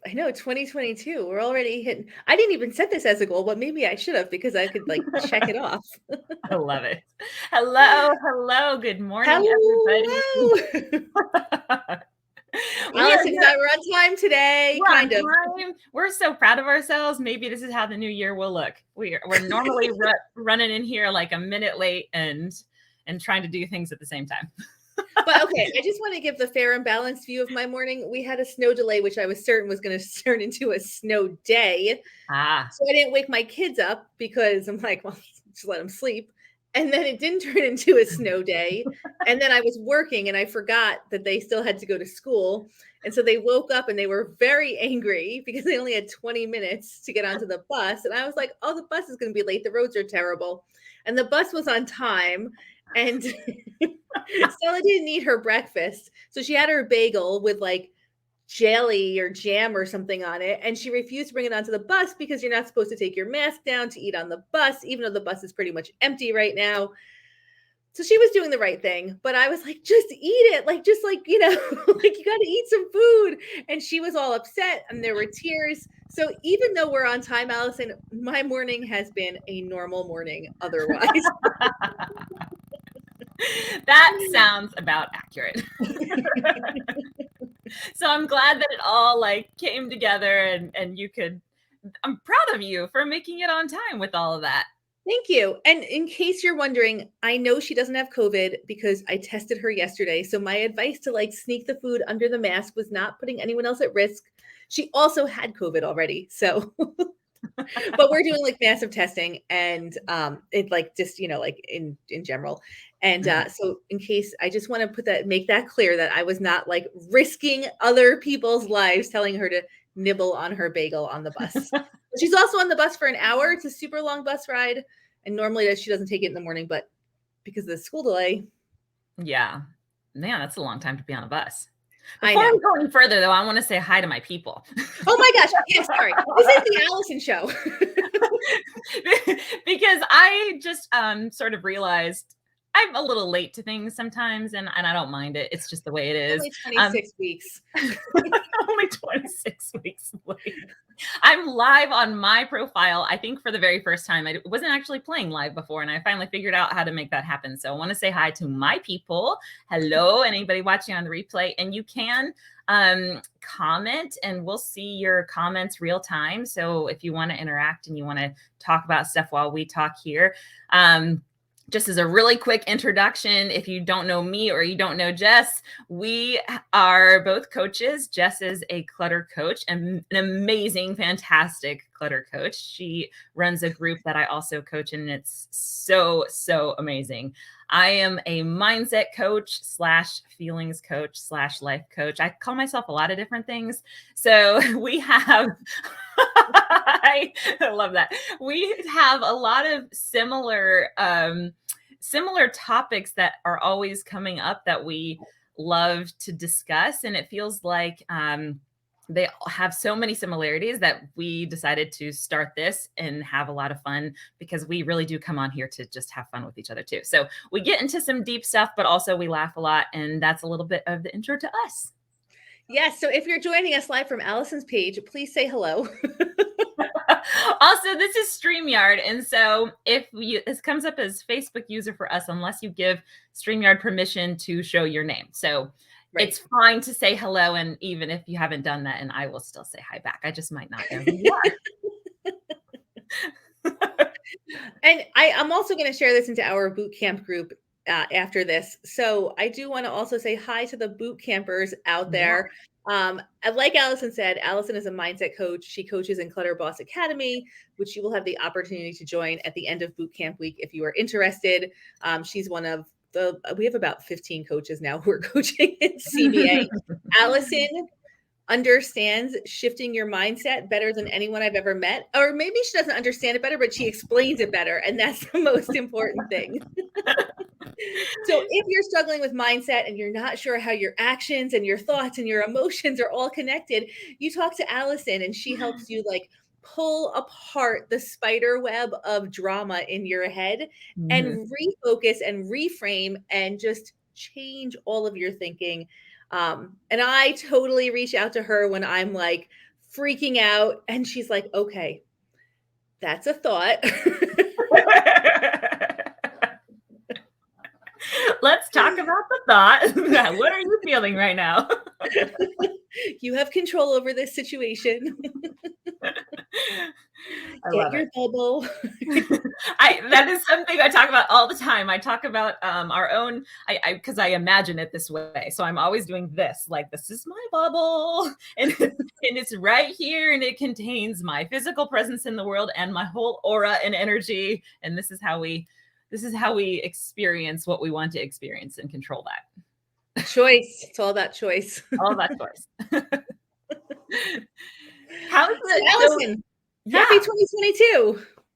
I know 2022. We're already hitting. I didn't even set this as a goal, but maybe I should have because I could like check it off. I love it. Hello. Good morning, everybody. Hello. We are Allison and here. I were on time today, We're on kind of. time. We're so proud of ourselves. Maybe this is how the new year will look. We're normally running in here like a minute late and trying to do things at the same time. But okay, I just want to give the fair and balanced view of my morning. We had a snow delay, which I was certain was going to turn into a snow day. So I didn't wake my kids up because I'm like, well, just let them sleep. And then it didn't turn into a snow day. And then I was working and I forgot that they still had to go to school. And so they woke up and they were very angry because they only had 20 minutes to get onto the bus. And I was like, oh, the bus is going to be late. The roads are terrible. And the bus was on time. And Stella didn't eat her breakfast. So she had her bagel with like jelly or jam or something on it. And she refused to bring it onto the bus because you're not supposed to take your mask down to eat on the bus, even though the bus is pretty much empty right now. So she was doing the right thing, but I was like, just eat it. Like, just like, you know, like you got to eat some food. And she was all upset and there were tears. So even though we're on time, Allison, my morning has been a normal morning otherwise. That sounds about accurate. So I'm glad that it all like came together and you could, I'm proud of you for making it on time with all of that. Thank you. And in case you're wondering, I know she doesn't have COVID because I tested her yesterday. So my advice to like sneak the food under the mask was not putting anyone else at risk. She also had COVID already. So but we're doing like massive testing and it like just, you know, like in general. And so in case I just want to make that clear that I was not like risking other people's lives telling her to nibble on her bagel on the bus. She's also on the bus for an hour. It's a super long bus ride. And normally she doesn't take it in the morning, but because of the school delay. Yeah. Man, that's a long time to be on a bus. I Before know. we go any further, though, I want to say hi to my people. Oh my gosh. Yeah, sorry. This is the Allison show. Because I just sort of realized I'm a little late to things sometimes, and I don't mind it. It's just the way it is. Only 26 weeks. Only 26 weeks late. I'm live on my profile, I think for the very first time. I wasn't actually playing live before, and I finally figured out how to make that happen. So I want to say hi to my people. Hello, and anybody watching on the replay. And you can comment and we'll see your comments real time. So if you want to interact and you want to talk about stuff while we talk here, just as a really quick introduction, if you don't know me or you don't know Jes, we are both coaches. Jes is a clutter coach and an amazing, fantastic clutter coach. She runs a group that I also coach, and it's so, so amazing. I am a mindset coach / feelings coach / life coach. I call myself a lot of different things. So we have, I love that. We have a lot of similar topics that are always coming up that we love to discuss. And it feels like they have so many similarities that we decided to start this and have a lot of fun, because we really do come on here to just have fun with each other too. So we get into some deep stuff, but also we laugh a lot. And that's a little bit of the intro to us. Yes. So if you're joining us live from Allison's page, please say hello. Also, this is StreamYard. And so if this comes up as Facebook user for us, unless you give StreamYard permission to show your name. So It's fine to say hello. And even if you haven't done that, and I will still say hi back. I just might not know who you are. And I'm also going to share this into our boot camp group after this. So I do want to also say hi to the boot campers out there. Like Allison said, Allison is a mindset coach. She coaches in Clutter Boss Academy, which you will have the opportunity to join at the end of boot camp week if you are interested. She's one of we have about 15 coaches now who are coaching in CBA. Allison understands shifting your mindset better than anyone I've ever met. Or maybe she doesn't understand it better, but she explains it better. And that's the most important thing. So if you're struggling with mindset and you're not sure how your actions and your thoughts and your emotions are all connected, you talk to Allison and she helps you like pull apart the spider web of drama in your head and refocus and reframe and just change all of your thinking. And I totally reach out to her when I'm like freaking out. And she's like, okay, that's a thought. Let's talk about the thought. What are you feeling right now? You have control over this situation. Get your bubble. That is something I talk about all the time. I talk about our own, because I imagine it this way. So I'm always doing this, like, this is my bubble, and it's right here, and it contains my physical presence in the world and my whole aura and energy. And this is how we experience what we want to experience and control that. Choice. It's all about choice. All about choice. How's it, Allison? Yeah. Happy 2022.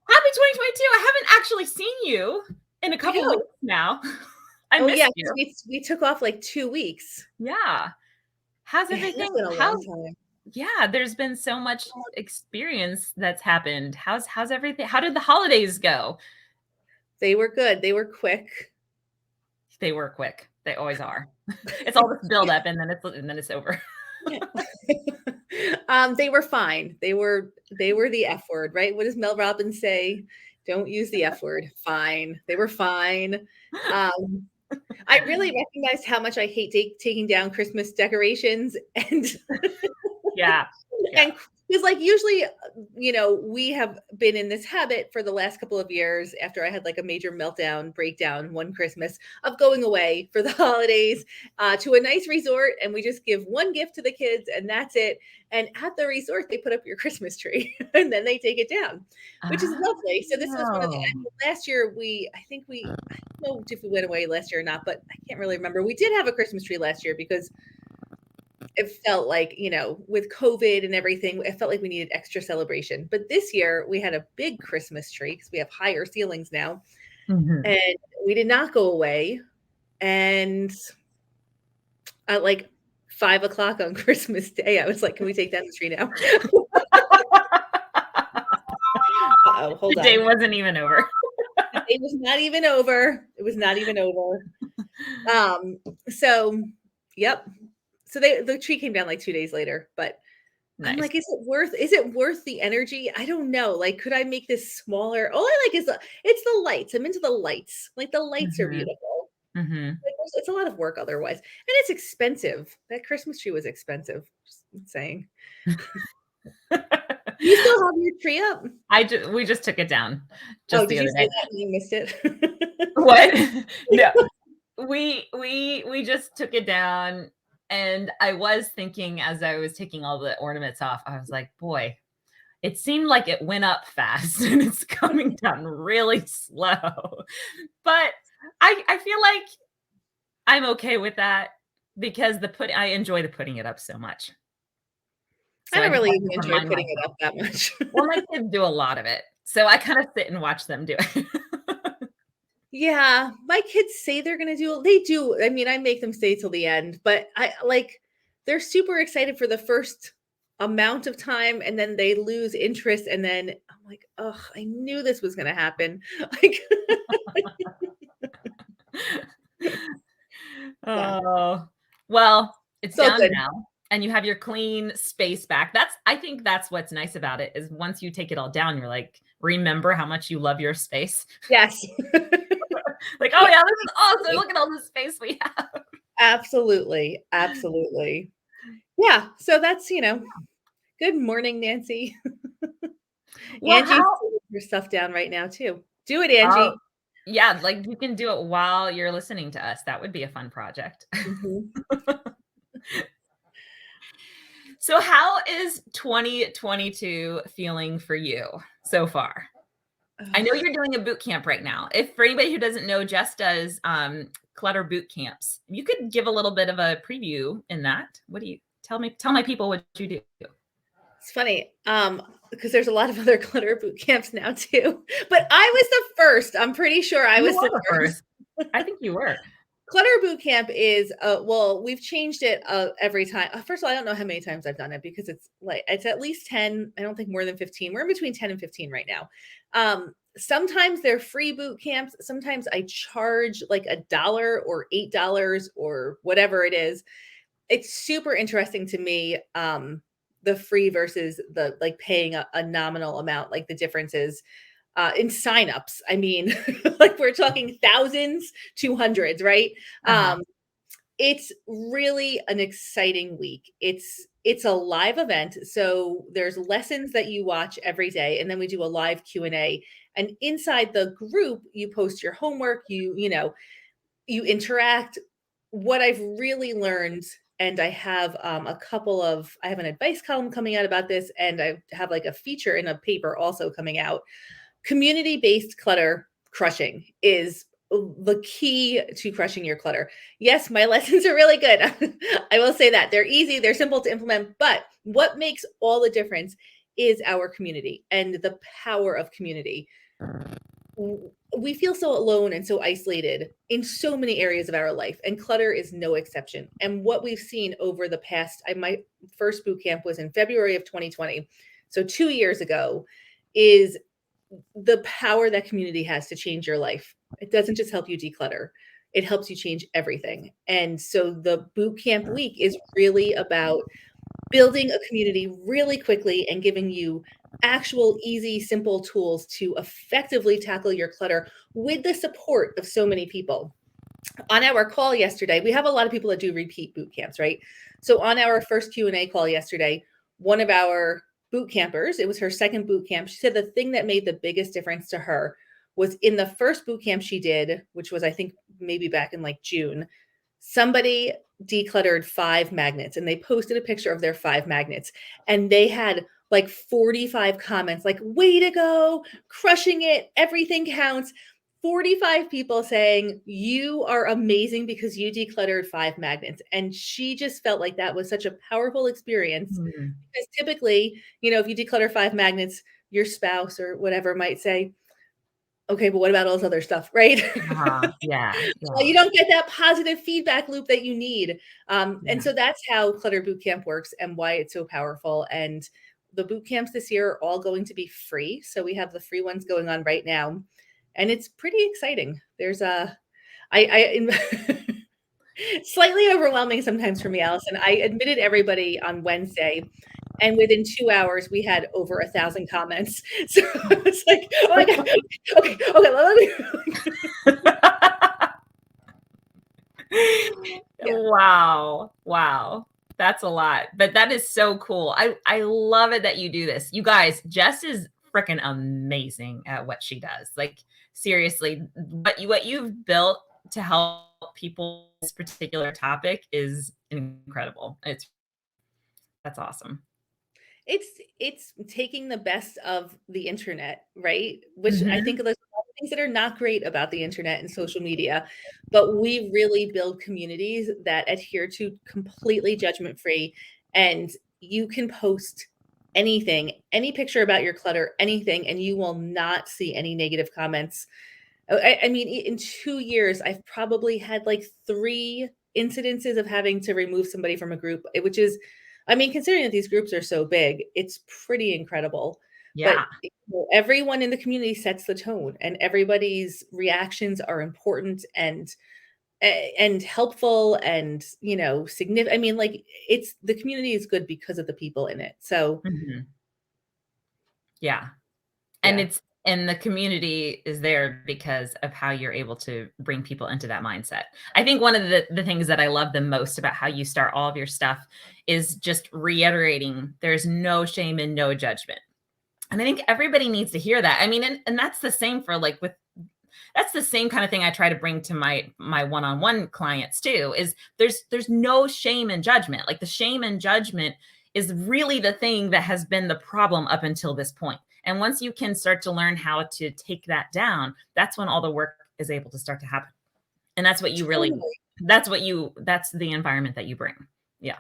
Happy 2022. I haven't actually seen you in a couple weeks now. I missed you. We took off like 2 weeks. Yeah. How's everything? It's been a long time. Yeah, there's been so much experience that's happened. How's everything? How did the holidays go? They were good. They were quick. They were quick. They always are. It's all this build up and then it's over. They were fine. They were the F word, right? What does Mel Robbins say? Don't use the F word. Fine. They were fine. I really recognized how much I hate taking down Christmas decorations, and yeah. And because like usually, we have been in this habit for the last couple of years after I had like a major meltdown, breakdown one Christmas of going away for the holidays to a nice resort. And we just give one gift to the kids and that's it. And at the resort, they put up your Christmas tree and then they take it down, which is lovely. So this was one of the, last year I don't know if we went away last year or not, but I can't really remember. We did have a Christmas tree last year because it felt like, with COVID and everything, it felt like we needed extra celebration. But this year we had a big Christmas tree because we have higher ceilings now. Mm-hmm. And we did not go away. And at like 5 o'clock on Christmas Day, I was like, can we take down the tree now? Hold on. The day wasn't even over. The day was not even over. It was not even over. So, yep. So the tree came down like 2 days later, but nice. I'm like, is it worth the energy? I don't know. Like, could I make this smaller? All I like it's the lights. I'm into the lights. Like the lights are beautiful. Mm-hmm. Like, it's a lot of work otherwise. And it's expensive. That Christmas tree was expensive. Just saying. You still have your tree up? We just took it down. Just the other day. That and you missed it? What? No. We just took it down. And I was thinking as I was taking all the ornaments off, I was like, boy, it seemed like it went up fast and it's coming down really slow. But I feel like I'm okay with that because I enjoy putting it up so much. So I don't really even enjoy putting it up that much. Well, my kids do a lot of it. So I kind of sit and watch them do it. Yeah, my kids say they're going to they do. I mean, I make them stay till the end, but they're super excited for the first amount of time and then they lose interest. And then I'm like, oh, I knew this was going to happen. Like, oh, well, it's so down good. Now. And you have your clean space back. I think that's what's nice about it is once you take it all down, you're like, remember how much you love your space. Yes. Like, oh yeah, this is awesome. Look at all the space we have. Absolutely. Absolutely. Yeah. So that's, good morning, Nancy. Well, Angie's putting her stuff down right now too. Do it, Angie. Yeah. Like you can do it while you're listening to us. That would be a fun project. Mm-hmm. So how is 2022 feeling for you so far? I know you're doing a boot camp right now. If for anybody who doesn't know, Jes does clutter boot camps. You could give a little bit of a preview in that. What do you tell my people what you do? It's funny because there's a lot of other clutter boot camps now too. But I was the first. I'm pretty sure I was the first. I think you were. Clutter boot camp is we've changed it every time. First of all, I don't know how many times I've done it because it's at least 10. I don't think more than 15. We're in between 10 and 15 right now. Sometimes they're free boot camps. Sometimes I charge like $1 or $8 or whatever it is. It's super interesting to me. the free versus the like paying a nominal amount, like the differences in signups. I mean, like we're talking thousands to hundreds, right? It's really an exciting week. It's a live event, so there's lessons that you watch every day, and then we do a live Q&A. And inside the group, you post your homework, you know, you interact. What I've really learned, and I have I have an advice column coming out about this, and I have like a feature in a paper also coming out. Community-based clutter crushing is the key to crushing your clutter. Yes, my lessons are really good. I will say that. They're easy, they're simple to implement, but what makes all the difference is our community and the power of community. We feel so alone and so isolated in so many areas of our life, and clutter is no exception. And what we've seen over the past, my first boot camp was in February of 2020, so 2 years ago, is the power that community has to change your life. It doesn't just help you declutter, it helps you change everything. And so the boot camp week is really about building a community really quickly and giving you actual easy, simple tools to effectively tackle your clutter with the support of so many people. On our call yesterday, we have a lot of people that do repeat boot camps, right? So on our first Q&A call yesterday, one of our boot campers, it was her second boot camp, she said the thing that made the biggest difference to her was in the first boot camp she did, which was I think maybe back in like June, somebody decluttered 5 magnets and they posted a picture of their 5 magnets, and they had like 45 comments like, way to go, crushing it, everything counts. 45 people saying you are amazing because you decluttered 5 magnets. And she just felt like that was such a powerful experience, because typically, you know, if you declutter 5 magnets, your spouse or whatever might say, okay, but what about all this other stuff, right? Yeah. You don't get that positive feedback loop that you need. And so that's how Clutter Bootcamp works and why it's so powerful. And the boot camps this year are all going to be free. So we have the free ones going on right now, and it's pretty exciting. There's slightly overwhelming sometimes for me, Allison. I admitted everybody on Wednesday, and within 2 hours, we had over 1,000 comments. So it's like, oh my God, okay, let me. Wow. That's a lot, but that is so cool. I love it that you do this. You guys, Jes is freaking amazing at what she does. Like seriously, what you've built to help people with this particular topic is incredible. That's awesome. It's taking the best of the internet, right? Which I think there's a lot of things that are not great about the internet and social media, but we really build communities that adhere to completely judgment-free, and you can post anything, any picture about your clutter, anything, and you will not see any negative comments. I mean, in 2 years, I've probably had like 3 incidences of having to remove somebody from a group, which is, I mean, considering that these groups are so big, it's pretty incredible. Yeah. But everyone in the community sets the tone, and everybody's reactions are important and helpful and, you know, significant. I mean, like it's the community is good because of the people in it. So yeah. And the community is there because of how you're able to bring people into that mindset. I think one of the things that I love the most about how you start all of your stuff is just reiterating there's no shame and no judgment. And I think everybody needs to hear that. I mean, and that's the same for like that's the same kind of thing I try to bring to my one-on-one clients too, is there's no shame and judgment. Like the shame and judgment is really the thing that has been the problem up until this point. And once you can start to learn how to take that down, that's when all the work is able to start to happen. And that's what you really, that's the environment that you bring. Yeah.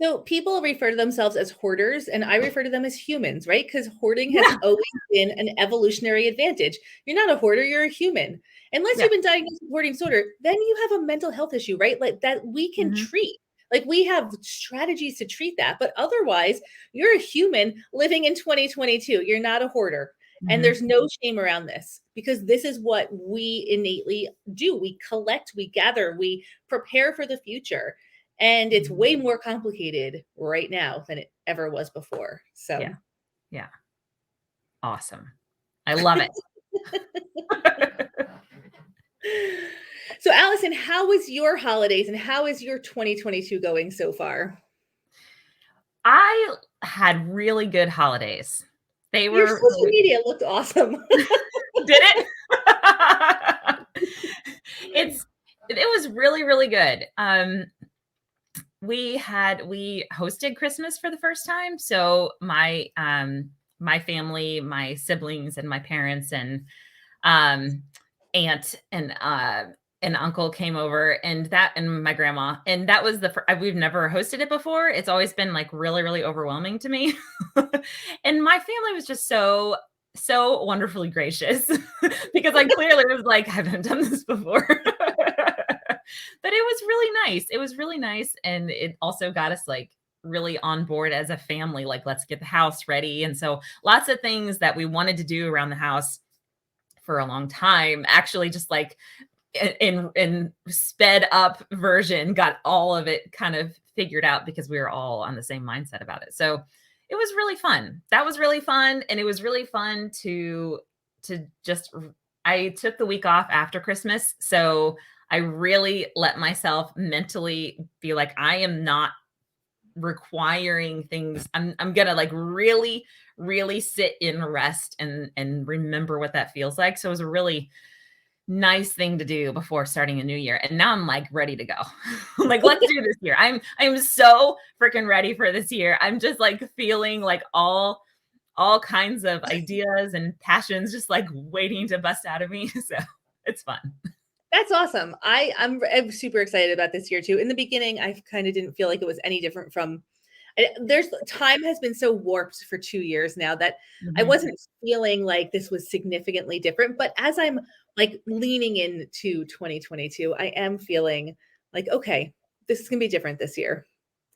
So people refer to themselves as hoarders, and I refer to them as humans, right? Because hoarding has always been an evolutionary advantage. You're not a hoarder, you're a human. Unless you've been diagnosed with hoarding disorder, then you have a mental health issue, right? Like that we can treat. Like we have strategies to treat that, but otherwise you're a human living in 2022. You're not a hoarder. And there's no shame around this, because this is what we innately do. We collect, we gather, we prepare for the future. And it's way more complicated right now than it ever was before. So yeah. Awesome. I love it. So Allison, how was your holidays and how is your 2022 going so far? I had really good holidays. Your social media looked awesome. Did it? It was really, really good. We hosted Christmas for the first time. So my family, my siblings and my parents and aunt and uncle came over, and my grandma, and that was we've never hosted it before. It's always been like really, really overwhelming to me. And my family was just so wonderfully gracious because I clearly was like, I haven't done this before. But it was really nice. It was really nice. And it also got us like really on board as a family. Like, let's get the house ready. And so lots of things that we wanted to do around the house for a long time, actually just like in sped up version, got all of it kind of figured out because we were all on the same mindset about it. So it was really fun. That was really fun. And it was really fun to just, I took the week off after Christmas. So I really let myself mentally be like, I am not requiring things. I'm going to like really, really sit in rest and remember what that feels like. So it was a really nice thing to do before starting a new year. And now I'm like ready to go. Like, let's do this year. I'm so freaking ready for this year. I'm just like feeling like all kinds of ideas and passions just like waiting to bust out of me. So it's fun. That's awesome. I'm super excited about this year too. In the beginning, I kind of didn't feel like it was any different from time has been so warped for 2 years now that I wasn't feeling like this was significantly different. But as I'm like leaning into 2022, I am feeling like, okay, this is gonna be different this year.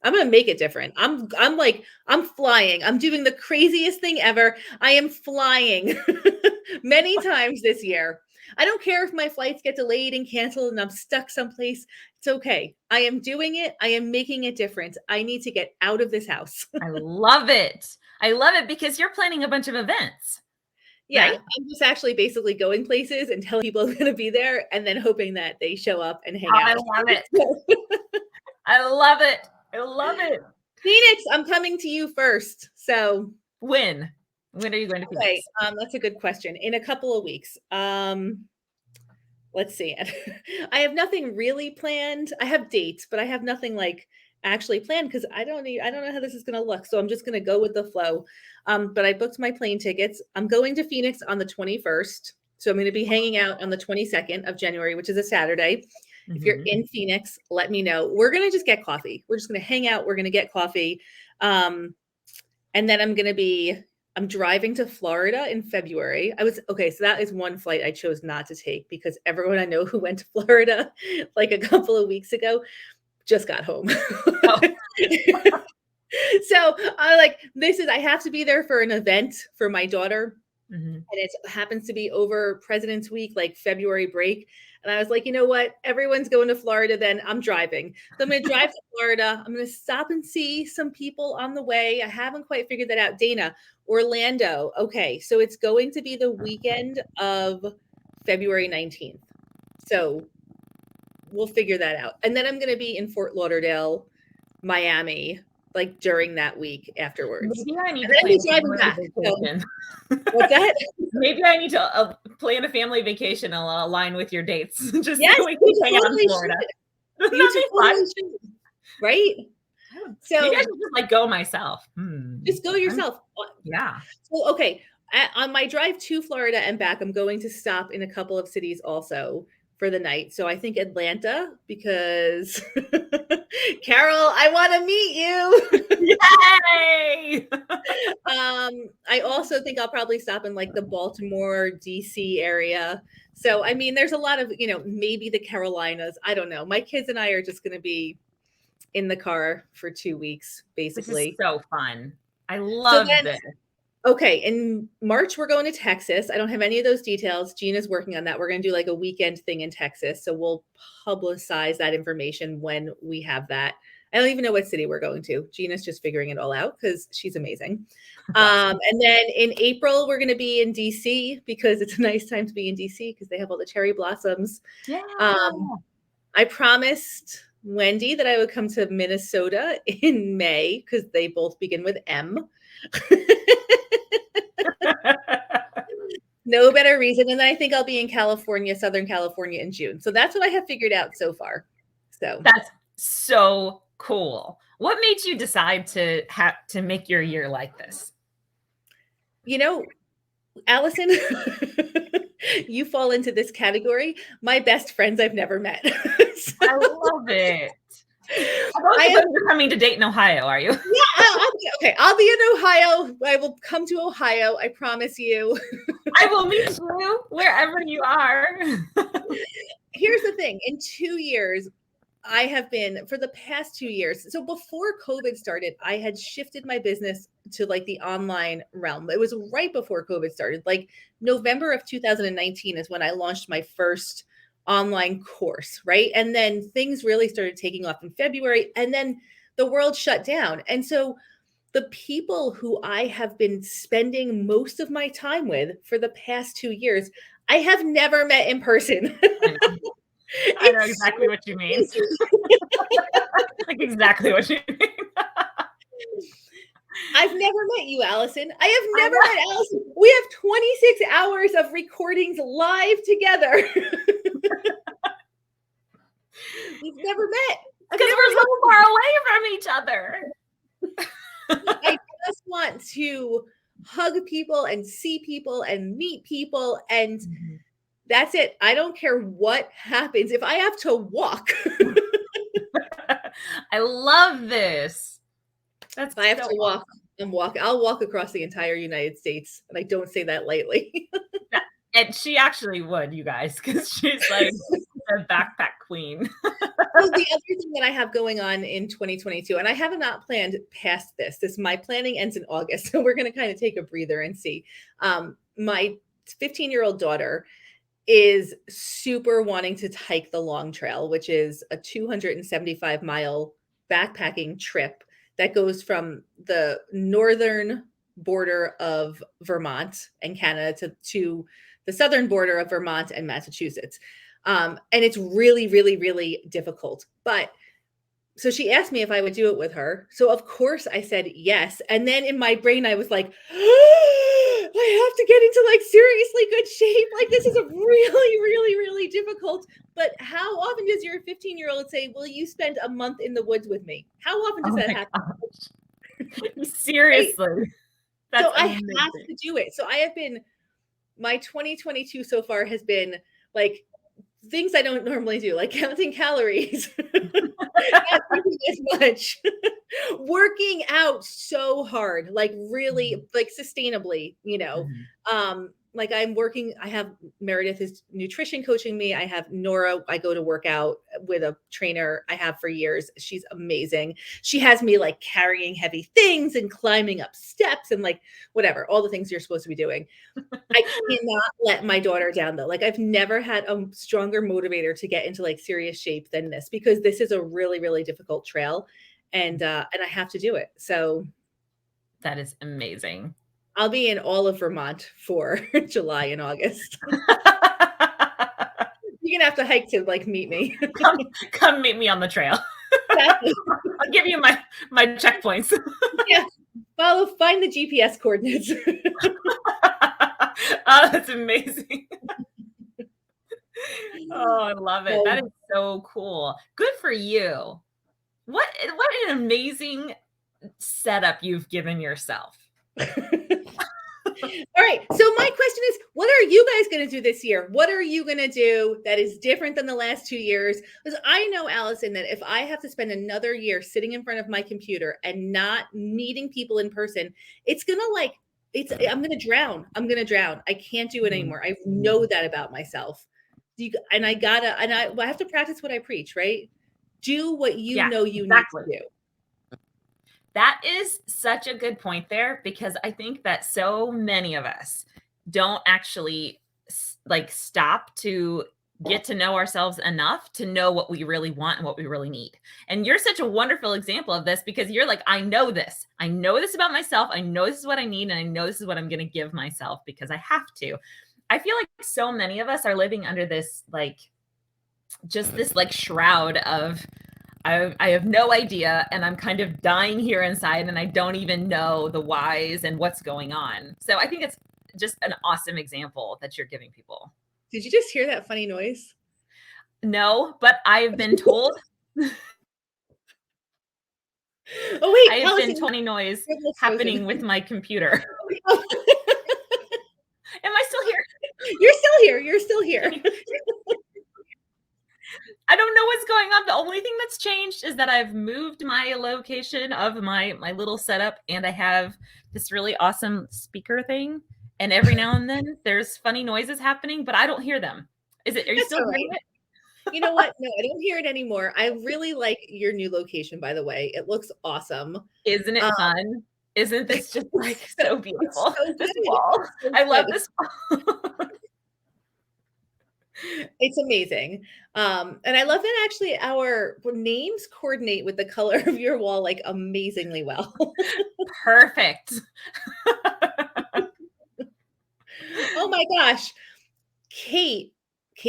I'm gonna make it different. I'm flying. I'm doing the craziest thing ever. I am flying many times this year. I don't care if my flights get delayed and canceled and I'm stuck someplace. It's okay. I am doing it. I am making a difference. I need to get out of this house. I love it. I love it because you're planning a bunch of events. Yeah, right? I'm just actually basically going places and telling people I'm going to be there and then hoping that they show up and hang out. I love it. I love it. I love it. Phoenix, I'm coming to you first. So when are you going to Phoenix? That's a good question. In a couple of weeks. Let's see. I have nothing really planned. I have dates, but I have nothing like actually planned because I don't know how this is going to look. So I'm just going to go with the flow. But I booked my plane tickets. I'm going to Phoenix on the 21st. So I'm going to be hanging out on the 22nd of January, which is a Saturday. If you're in Phoenix, let me know. We're going to just get coffee. We're just going to hang out. We're going to get coffee. And then I'm driving to Florida in February. So that is one flight I chose not to take because everyone I know who went to Florida like a couple of weeks ago just got home. Oh. So I have to be there for an event for my daughter. And it happens to be over President's Week, like February break. And I was like, you know what? Everyone's going to Florida then. I'm driving. So I'm going to drive to Florida. I'm going to stop and see some people on the way. I haven't quite figured that out. Dana, Orlando. Okay. So it's going to be the weekend of February 19th. So we'll figure that out. And then I'm going to be in Fort Lauderdale, Miami, like during that week afterwards. Maybe I need to be driving back. What's that? Maybe I need to plan a family vacation and align with your dates. Just yes, so we can hang out in Florida. Right? So maybe I should just like go myself. Just go yourself. Yeah. So okay. On my drive to Florida and back, I'm going to stop in a couple of cities also for the night. So I think Atlanta, because Carol, I want to meet you. Yay! I also think I'll probably stop in like the Baltimore, DC area. So, I mean, there's a lot of, maybe the Carolinas. I don't know. My kids and I are just going to be in the car for 2 weeks, basically. Which is so fun. I love this. Okay, in March, we're going to Texas. I don't have any of those details. Gina's working on that. We're going to do like a weekend thing in Texas. So we'll publicize that information when we have that. I don't even know what city we're going to. Gina's just figuring it all out because she's amazing. And then in April, we're going to be in DC because it's a nice time to be in DC because they have all the cherry blossoms. Yeah. I promised Wendy that I would come to Minnesota in May because they both begin with M. No better reason. And then I think I'll be in California, Southern California in June. So that's what I have figured out so far. So that's so cool. What made you decide to make your year like this? You know, Allison, you fall into this category. My best friends I've never met. So, I love it. You're coming to Dayton, Ohio, are you? Yeah. Okay. I'll be in Ohio. I will come to Ohio. I promise you. I will meet you wherever you are. Here's the thing. In 2 years, I have been, for the past 2 years, so before COVID started, I had shifted my business to like the online realm. It was right before COVID started. Like November of 2019 is when I launched my first online course, right? And then things really started taking off in February, and then the world shut down. And so the people who I have been spending most of my time with for the past 2 years, I have never met in person. I know exactly what you mean. Like exactly what you mean. I've never met you, Allison. I have never met Allison. We have 26 hours of recordings live together. We've never met. Because we're so far away from each other. I just want to hug people and see people and meet people, and that's it. I don't care what happens. If I have to walk. I love this. If I have to walk and walk, I'll walk across the entire United States. And I don't say that lightly. And she actually would, you guys, because she's like a backpack queen. Well, the other thing that I have going on in 2022, and I have not planned past this, my planning ends in August. So we're going to kind of take a breather and see. My 15-year-old daughter is super wanting to hike the Long Trail, which is a 275-mile backpacking trip that goes from the northern border of Vermont and Canada to the southern border of Vermont and Massachusetts. And it's really, really, really difficult. But so she asked me if I would do it with her. So of course I said yes. And then in my brain, I was like, I have to get into like seriously good shape. Like this is a really, really, really difficult. But how often does your 15-year-old say, will you spend a month in the woods with me? How often does that happen? Seriously. Right? So I have to do it. So I have been, my 2022 so far has been like things I don't normally do, like counting calories, not eating as much, working out so hard, like really like sustainably, you know, like I'm working, I have Meredith is nutrition coaching me. I have Nora. I go to work out with a trainer I have for years. She's amazing. She has me like carrying heavy things and climbing up steps and like whatever, all the things you're supposed to be doing. I cannot let my daughter down though. Like I've never had a stronger motivator to get into like serious shape than this, because this is a really, really difficult trail and I have to do it. So that is amazing. I'll be in all of Vermont for July and August. You're gonna have to hike to like meet me. Come meet me on the trail. Exactly. I'll give you my checkpoints. Yeah, find the GPS coordinates. Oh, that's amazing. Oh, I love it. That is so cool. Good for you. What an amazing setup you've given yourself. All right. So my question is, what are you guys going to do this year? What are you going to do that is different than the last 2 years? Because I know, Allison, that if I have to spend another year sitting in front of my computer and not meeting people in person, it's going to like, I'm going to drown. I'm going to drown. I can't do it anymore. I know that about myself. And I have to practice what I preach, right? Do what you know you need to do. That is such a good point there, because I think that so many of us don't actually like stop to get to know ourselves enough to know what we really want and what we really need. And you're such a wonderful example of this, because you're like, I know this about myself. I know this is what I need. And I know this is what I'm going to give myself because I have to. I feel like so many of us are living under this, like, just this like shroud of, I have no idea, and I'm kind of dying here inside, and I don't even know the whys and what's going on. So I think it's just an awesome example that you're giving people. Did you just hear that funny noise? No, but I've been told. Oh wait, I have been told any noise happening with my computer. Am I still here? You're still here. You're still here. I don't know what's going on. The only thing that's changed is that I've moved my location of my little setup, and I have this really awesome speaker thing. And every now and then there's funny noises happening, but I don't hear them. Are you still hearing it? You know what? No, I don't hear it anymore. I really like your new location, by the way. It looks awesome. Isn't it fun? Isn't this just like so beautiful? So this wall. So I love this wall. It's amazing. And I love that actually our names coordinate with the color of your wall like amazingly well. Perfect. Oh my gosh. Kate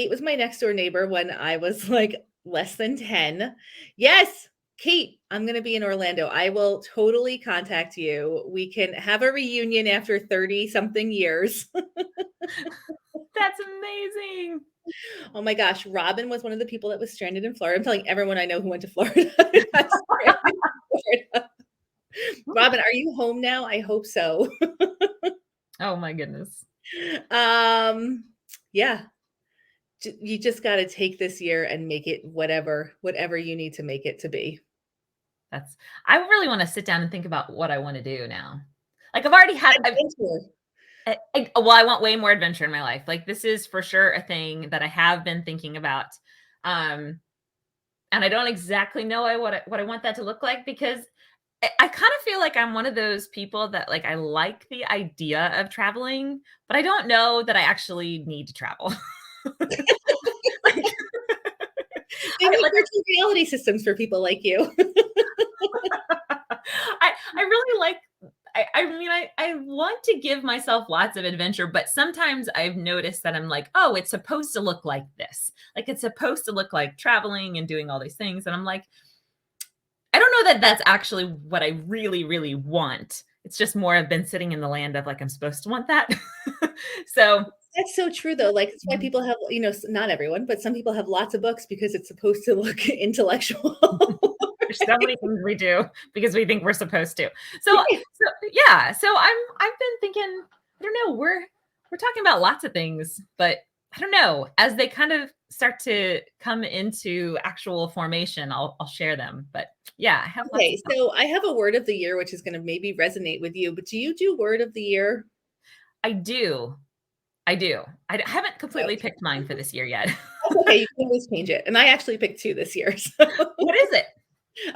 was my next door neighbor when I was like less than 10. Yes, Kate, I'm going to be in Orlando. I will totally contact you. We can have a reunion after 30 something years. That's amazing. Oh my gosh. Robin was one of the people that was stranded in Florida. I'm telling everyone I know who went to Florida. Robin, are you home now? I hope so. Oh my goodness. Yeah. You just got to take this year and make it whatever you need to make it to be. I really want to sit down and think about what I want to do now. Like I've already had I want way more adventure in my life. Like this is for sure a thing that I have been thinking about. And I don't exactly know what I want that to look like, because I kind of feel like I'm one of those people that like, I like the idea of traveling, but I don't know that I actually need to travel. They need virtual reality systems for people like you. I really like, I mean, I want to give myself lots of adventure, but sometimes I've noticed that I'm like, oh, it's supposed to look like this. Like it's supposed to look like traveling and doing all these things. And I'm like, I don't know that that's actually what I really, really want. It's just more I've been sitting in the land of like, I'm supposed to want that. So that's so true though. Like it's why people have, you know, not everyone, but some people have lots of books because it's supposed to look intellectual. There's so many things we do because we think we're supposed to. So yeah. So I've been thinking, I don't know, we're talking about lots of things, but I don't know, as they kind of start to come into actual formation, I'll share them. But yeah, I have okay. So I have a word of the year, which is going to maybe resonate with you, but do you do word of the year? I do. I haven't completely picked mine for this year yet. That's okay. You can always change it. And I actually picked 2 this year. So. What is it?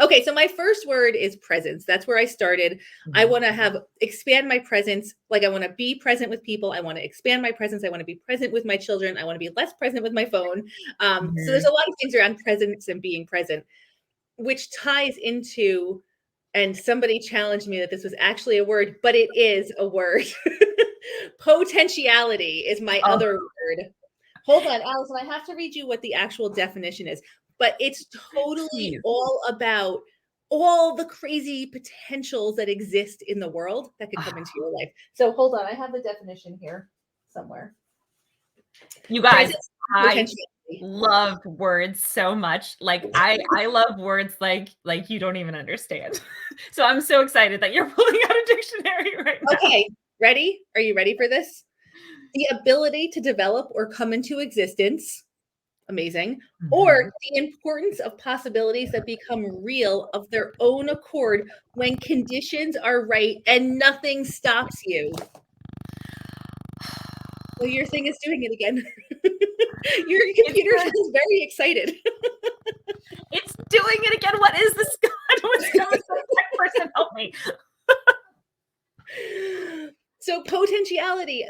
Okay, so my first word is presence. That's where I started. Mm-hmm. I want to expand my presence. Like I want to be present with people. I want to expand my presence. I want to be present with my children. I want to be less present with my phone. So there's a lot of things around presence and being present, which ties into, and somebody challenged me that this was actually a word, but it is a word. Potentiality is my other word. Hold on, Allison, I have to read you what the actual definition is. But it's totally all about all the crazy potentials that exist in the world that could come into your life. So hold on, I have the definition here somewhere. You guys, I love words so much. Like I love words like you don't even understand. So I'm so excited that you're pulling out a dictionary right now. Okay, ready? Are you ready for this? The ability to develop or come into existence. Amazing. Mm-hmm. Or the importance of possibilities that become real of their own accord when conditions are right and nothing stops you. Well, your thing is doing it again. Your computer sounds very excited. It's doing it again. What is this? God, what's coming? Tech person, help me. So potentiality,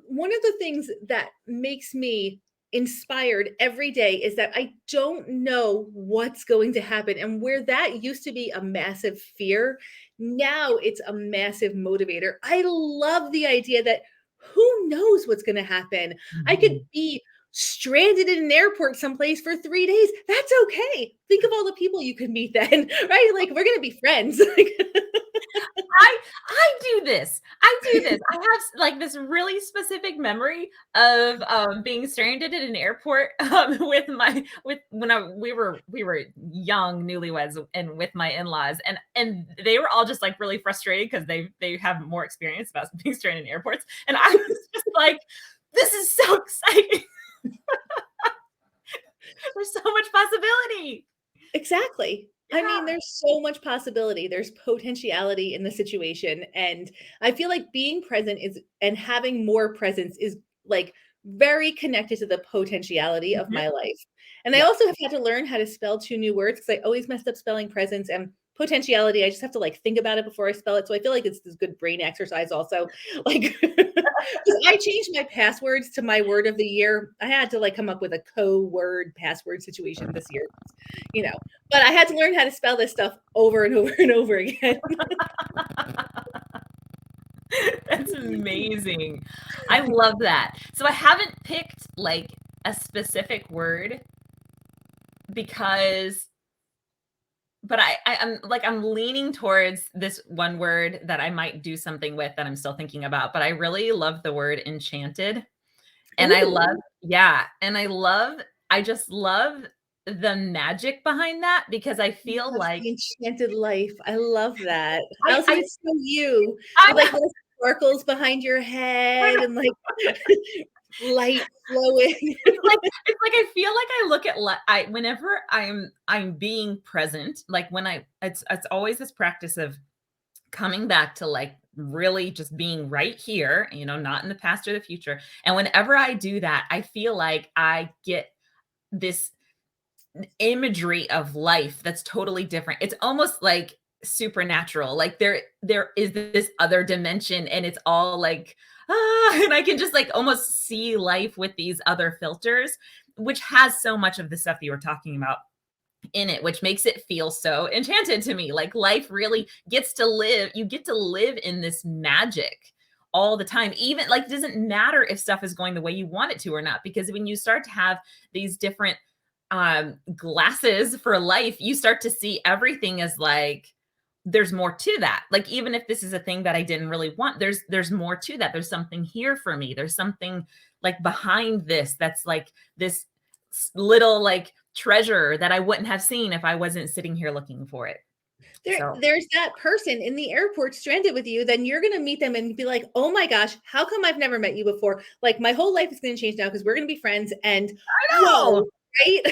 one of the things that makes me inspired every day is that I don't know what's going to happen. And where that used to be a massive fear, now it's a massive motivator. I love the idea that who knows what's going to happen. I could be stranded in an airport someplace for 3 days. That's okay. Think of all the people you could meet then, right? Like, we're going to be friends. I do this. I have like this really specific memory of being stranded at an airport with we were young newlyweds and with my in-laws, and they were all just like really frustrated because they have more experience about being stranded in airports, and I was just like, this is so exciting. There's so much possibility. Exactly. Yeah. I mean, there's so much possibility. There's potentiality in the situation. And I feel like being present and having more presence is like very connected to the potentiality of my life. And I also have had to learn how to spell 2 new words because I always messed up spelling presence and potentiality. I just have to like think about it before I spell it. So I feel like it's this good brain exercise also. Like I changed my passwords to my word of the year. I had to like come up with a co-word password situation this year, but I had to learn how to spell this stuff over and over and over again. That's amazing. I love that. So I haven't picked like a specific word but I'm leaning towards this one word that I might do something with that I'm still thinking about, but I really love the word enchanted. And I just love the magic behind that because I feel like the enchanted life. I love that. Allison, it's so you. With like little sparkles behind your head and like light flowing. It's like I feel like I look at whenever I'm being present, like it's always this practice of coming back to like really just being right here, not in the past or the future. And whenever I do that, I feel like I get this imagery of life that's totally different. It's almost like supernatural. Like there is this other dimension and it's all like, and I can just like almost see life with these other filters, which has so much of the stuff that you were talking about in it, which makes it feel so enchanted to me. Like life really gets to live, you get to live in this magic all the time. Even like, it doesn't matter if stuff is going the way you want it to or not, because when you start to have these different glasses for life, you start to see everything as like, there's more to that. Like, even if this is a thing that I didn't really want, there's more to that. There's something here for me. There's something like behind this that's like this little like treasure that I wouldn't have seen if I wasn't sitting here looking for it. There's that person in the airport stranded with you, then you're going to meet them and be like, oh my gosh, how come I've never met you before? Like my whole life is going to change now because we're going to be friends. And I know, whoa, right?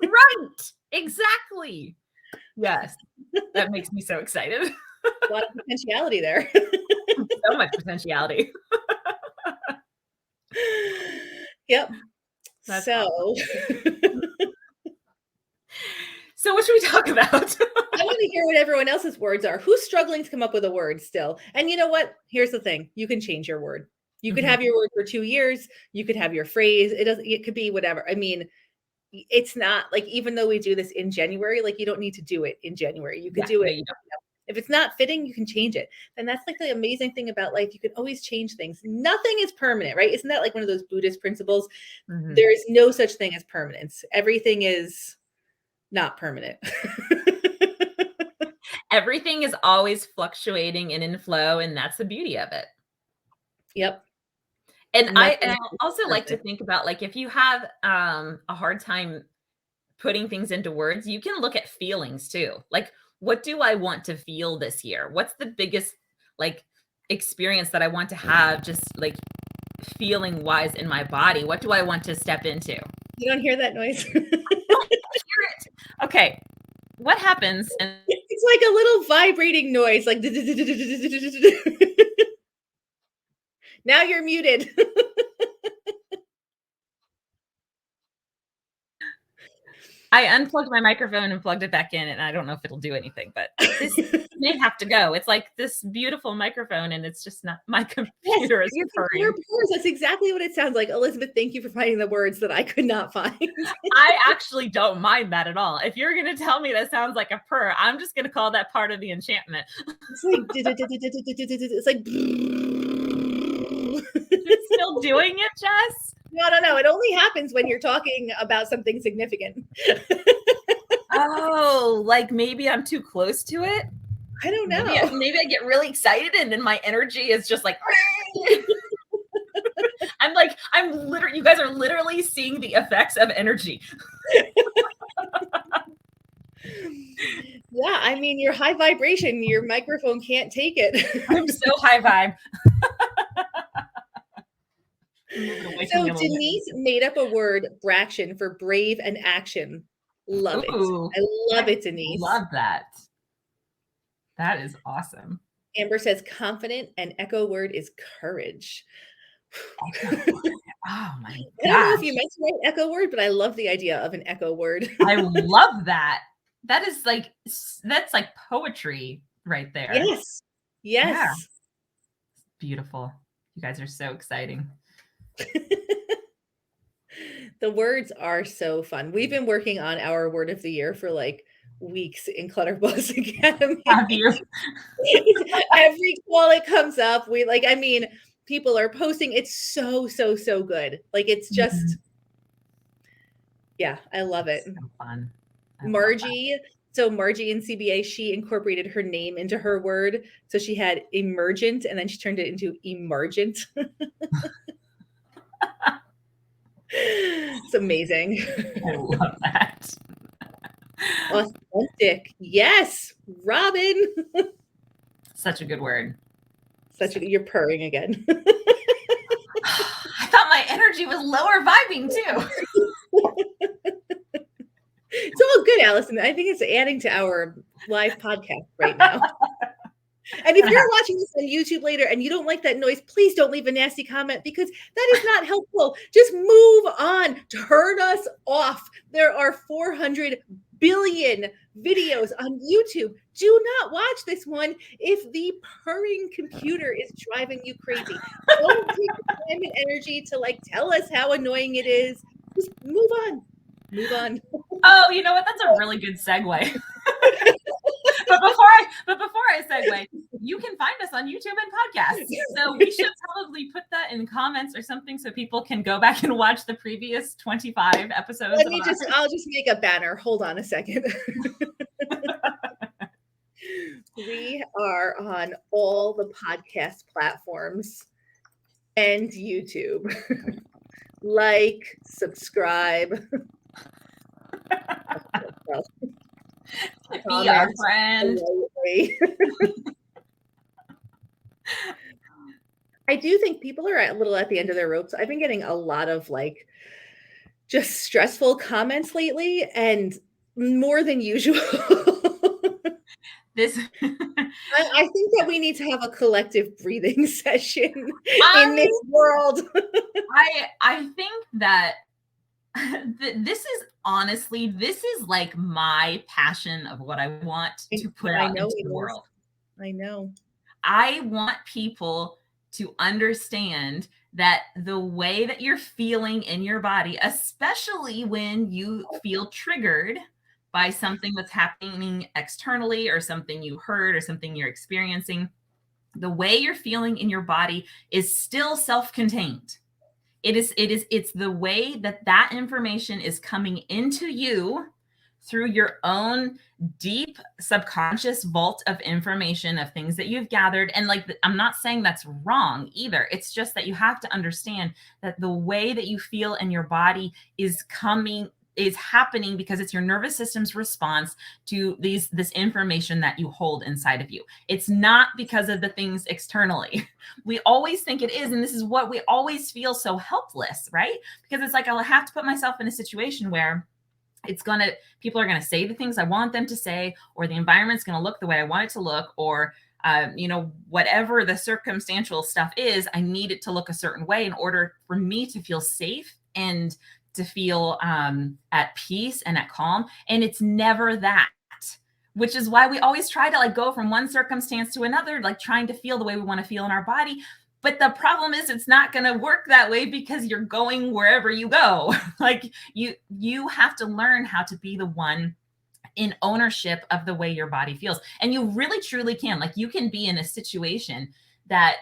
Right. Exactly. Yes. That makes me so excited. A lot of potentiality there. So much potentiality. Yep. That's so awesome. So what should we talk about? I want to hear what everyone else's words are. Who's struggling to come up with a word still? And you know what? Here's the thing. You can change your word. You could have your word for 2 years. You could have your phrase. It could be whatever. I mean, it's not like, even though we do this in January, like you don't need to do it in January. You could do it. If it's not fitting, you can change it. And that's like the amazing thing about life. You can always change things. Nothing is permanent, right? Isn't that like one of those Buddhist principles? There is no such thing as permanence. Everything is not permanent. Everything is always fluctuating and in flow, and that's the beauty of it. Yep. And I also like to think about, like, if you have a hard time putting things into words, you can look at feelings too. Like, what do I want to feel this year? What's the biggest like experience that I want to have, just like feeling wise in my body? What do I want to step into? You don't hear that noise? Hear it. Okay. What happens? It's like a little vibrating noise, like now you're muted. I unplugged my microphone and plugged it back in, and I don't know if it'll do anything, but this may have to go. It's like this beautiful microphone, and it's just not, my computer is purring. That's exactly what it sounds like. Elizabeth, thank you for finding the words that I could not find. I actually don't mind that at all. If you're going to tell me that sounds like a purr, I'm just going to call that part of the enchantment. It's like, it's like, it's still doing it, Jess? No. It only happens when you're talking about something significant. Oh, like maybe I'm too close to it? I don't know. Maybe I get really excited and then my energy is just like, you guys are literally seeing the effects of energy. Yeah, I mean, you're high vibration. Your microphone can't take it. I'm so high vibe. So Denise made up a word, braction, for brave and action. Love it. I love it, Denise. Love that. That is awesome. Amber says confident, and echo word is courage. Oh my God. I don't know if you meant to write echo word, but I love the idea of an echo word. I love that. That's like poetry right there. Yes. Yeah. Beautiful. You guys are so exciting. The words are so fun. We've been working on our word of the year for like weeks in Clutter Boss Academy. Have you? Every call it comes up, people are posting. It's so good. Like, it's just, yeah, I love it. So fun. Margie. So Margie in CBA, she incorporated her name into her word. So she had emergent, and then she turned it into emergent. It's amazing. I love that. Authentic. Yes, Robin. Such a good word. You're purring again. I thought my energy was lower vibing too. It's all good, Allison. I think it's adding to our live podcast right now. And if you're watching this on YouTube later and you don't like that noise, please don't leave a nasty comment, because that is not helpful. Just move on. Turn us off. There are 400 billion videos on YouTube. Do not watch this one if the purring computer is driving you crazy. Don't take the time and energy to tell us how annoying it is. Just move on. Move on. Oh, you know what? That's a really good segue. But before I segue, you can find us on YouTube and podcasts. So we should probably put that in comments or something so people can go back and watch the previous 25 episodes. I'll just make a banner. Hold on a second. We are on all the podcast platforms and YouTube. Like, subscribe. Be our friend. I do think people are a little at the end of their ropes. I've been getting a lot of just stressful comments lately, and more than usual. I think that we need to have a collective breathing session in this world. I think that this is like my passion of what I want to put out into the world. I know. I want people to understand that the way that you're feeling in your body, especially when you feel triggered by something that's happening externally or something you heard or something you're experiencing, the way you're feeling in your body is still self-contained. It's the way that information is coming into you through your own deep subconscious vault of information, of things that you've gathered. And I'm not saying that's wrong either. It's just that you have to understand that the way that you feel in your body is happening because it's your nervous system's response to this information that you hold inside of you. It's not because of the things externally. We always think it is. And this is what we always feel so helpless, right? Because it's like, I'll have to put myself in a situation where people are going to say the things I want them to say, or the environment's going to look the way I want it to look, or whatever the circumstantial stuff is, I need it to look a certain way in order for me to feel safe and to feel at peace and at calm. And it's never that, which is why we always try to like go from one circumstance to another, like trying to feel the way we want to feel in our body. But the problem is it's not going to work that way because you're going wherever you go. Like you have to learn how to be the one in ownership of the way your body feels. And you really truly can. Like you can be in a situation that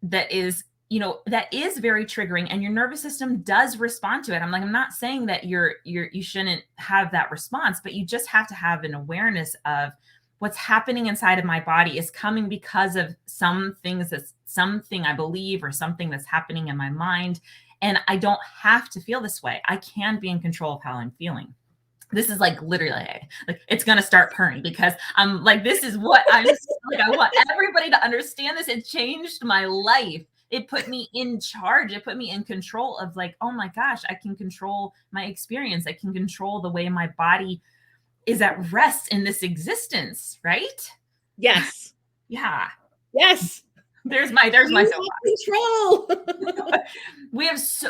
that is, you know, that is very triggering and your nervous system does respond to it. I'm not saying that you shouldn't have that response, but you just have to have an awareness of what's happening inside of my body is coming because of some things that's something I believe or something that's happening in my mind. And I don't have to feel this way. I can be in control of how I'm feeling. This is like literally like it's going to start purring because I'm like, this is what I'm like. I want everybody to understand this. It changed my life. It put me in charge. It put me in control of like, oh my gosh, I can control my experience. I can control the way my body is at rest in this existence. Right? Yes. Yeah. Yes. There's my control.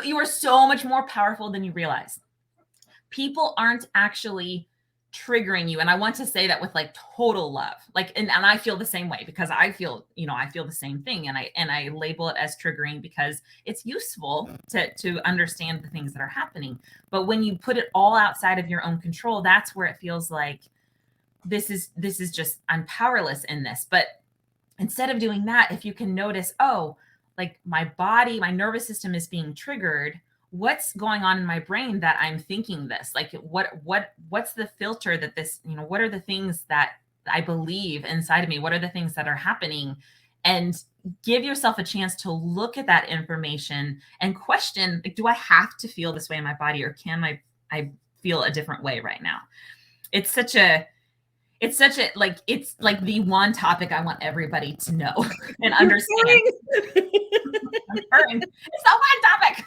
You are so much more powerful than you realize. People aren't actually triggering you. And I want to say that with like total love, like, and I feel the same way because I feel the same thing. And I label it as triggering because it's useful to understand the things that are happening. But when you put it all outside of your own control, that's where it feels like this is just, I'm powerless in this. But instead of doing that, if you can notice, oh, like my body, my nervous system is being triggered. What's going on in my brain that I'm thinking this? Like what's the filter that this, what are the things that I believe inside of me? What are the things that are happening? And give yourself a chance to look at that information and question, like, do I have to feel this way in my body or can I feel a different way right now? It's like the one topic I want everybody to know and understand. It's a one topic.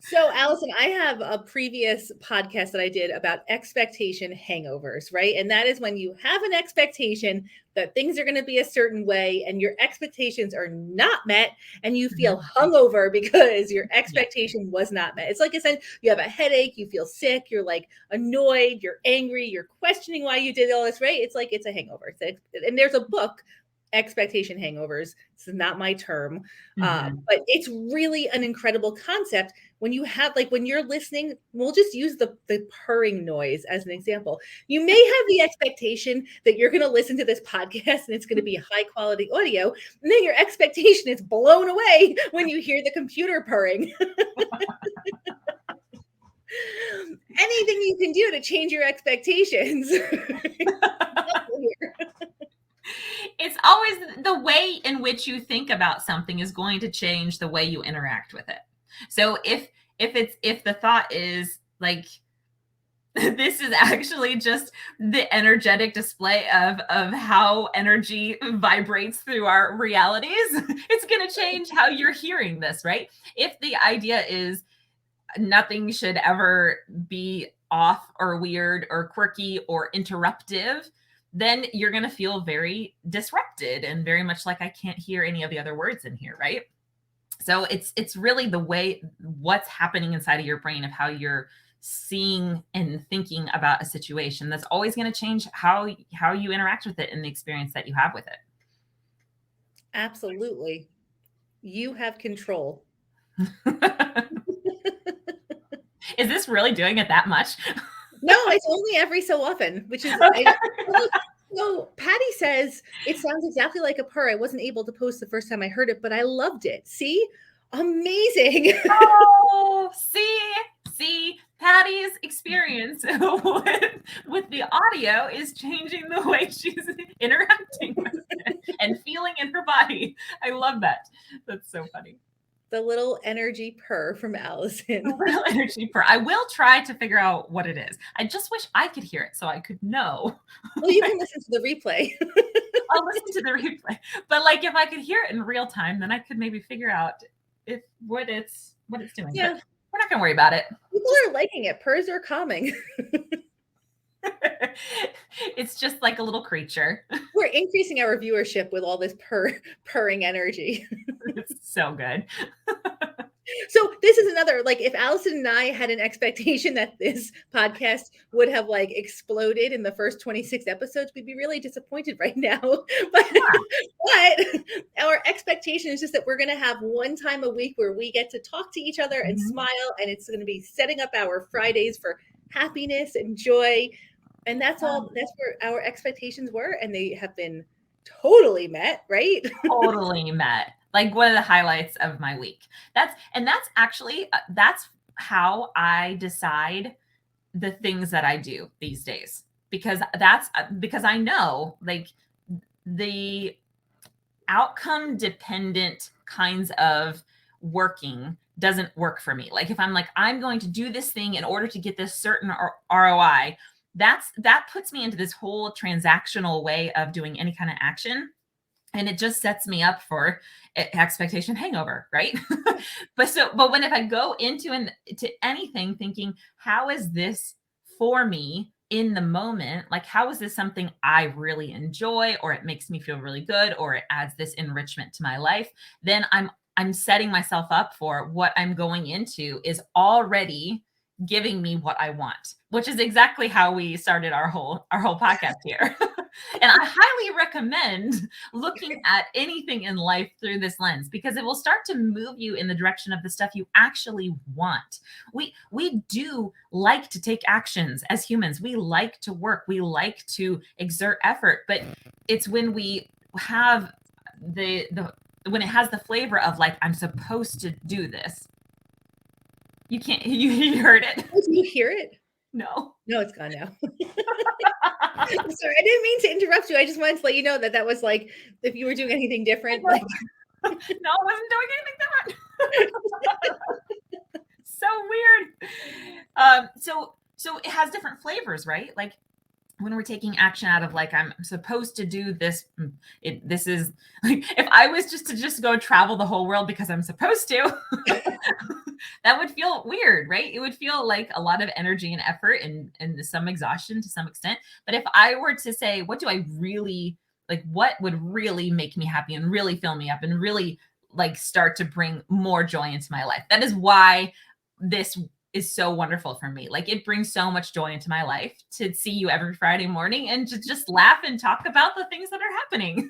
So, Allison, I have a previous podcast that I did about expectation hangovers, right? And that is when you have an expectation that things are going to be a certain way and your expectations are not met and you feel hungover because your expectation was not met. It's like I said, you have a headache, you feel sick, you're like annoyed, you're angry, you're questioning why you did all this, right? It's like it's a hangover. And there's a book, Expectation Hangovers. This is not my term, but it's really an incredible concept. When you have, like, when you're listening, we'll just use the purring noise as an example. You may have the expectation that you're going to listen to this podcast and it's going to be high quality audio, and then your expectation is blown away when you hear the computer purring. Anything you can do to change your expectations. It's always the way in which you think about something is going to change the way you interact with it. So if the thought is like, this is actually just the energetic display of how energy vibrates through our realities, it's going to change how you're hearing this, right? If the idea is nothing should ever be off or weird or quirky or interruptive, then you're going to feel very disrupted and very much like I can't hear any of the other words in here, right? So it's really the way what's happening inside of your brain of how you're seeing and thinking about a situation that's always going to change how you interact with it and the experience that you have with it. Absolutely. You have control. Is this really doing it that much? No, it's only every so often, which is so Patty says it sounds exactly like a purr. I wasn't able to post the first time I heard it, but I loved it. See? Amazing. Oh, see, Patty's experience with the audio is changing the way she's interacting with it and feeling in her body. I love that. That's so funny. The little energy purr from Allison. The little energy purr. I will try to figure out what it is. I just wish I could hear it so I could know. Well, you can listen to the replay. I'll listen to the replay. But like if I could hear it in real time, then I could maybe figure out what it's doing. Yeah. But we're not gonna worry about it. People are liking it. Purrs are calming. It's just like a little creature. We're increasing our viewership with all this purring energy. It's so good. So this is another, like, if Allison and I had an expectation that this podcast would have like exploded in the first 26 episodes, we'd be really disappointed right now. But our expectation is just that we're going to have one time a week where we get to talk to each other and smile, and it's going to be setting up our Fridays for happiness and joy. And that's all, that's where our expectations were, and they have been totally met, right? Totally met. Like one of the highlights of my week. That's actually, that's how I decide the things that I do these days, because I know, like, the outcome dependent kinds of working doesn't work for me. Like if I'm like, I'm going to do this thing in order to get this certain ROI, that puts me into this whole transactional way of doing any kind of action. And it just sets me up for expectation hangover, right? But if I go into anything thinking, how is this for me in the moment? Like, how is this something I really enjoy, or it makes me feel really good, or it adds this enrichment to my life? Then I'm setting myself up for what I'm going into is already giving me what I want, which is exactly how we started our whole podcast here. And I highly recommend looking at anything in life through this lens, because it will start to move you in the direction of the stuff you actually want. We do like to take actions as humans. We like to work. We like to exert effort, but it's when we have when it has the flavor of like, I'm supposed to do this. You can't, you heard it. Did you hear it? No. No, it's gone now. I'm sorry, I didn't mean to interrupt you. I just wanted to let you know that was like, if you were doing anything different. Like, no, I wasn't doing anything different. So weird. So it has different flavors, right? Like when we're taking action out of like, I'm supposed to do this. This is like, if I was just go travel the whole world because I'm supposed to, that would feel weird, right? It would feel like a lot of energy and effort and some exhaustion to some extent. But if I were to say, what do I really like? What would really make me happy and really fill me up and really like start to bring more joy into my life? That is why this is so wonderful for me. Like it brings so much joy into my life to see you every Friday morning and to just laugh and talk about the things that are happening.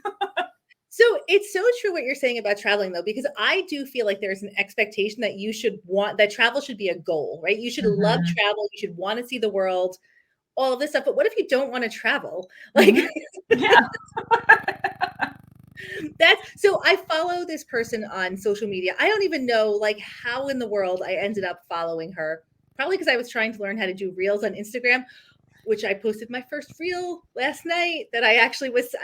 So it's so true what you're saying about traveling, though, because I do feel like there's an expectation that you should want, that travel should be a goal, right? You should love travel. You should want to see the world, all of this stuff. But what if you don't want to travel? Like, yeah. So I follow this person on social media. I don't even know like how in the world I ended up following her. Probably because I was trying to learn how to do reels on Instagram, which I posted my first reel last night that I actually was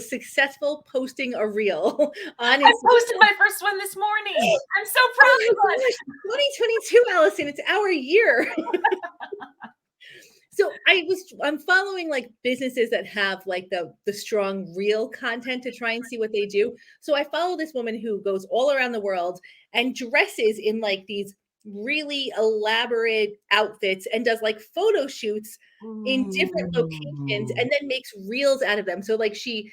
successful posting a reel on Instagram. I posted my first one this morning. I'm so proud of it. 2022, Allison, it's our year. So I'm following like businesses that have like the strong reel content to try and see what they do. So I follow this woman who goes all around the world and dresses in like these really elaborate outfits and does like photo shoots in different locations and then makes reels out of them. So like she,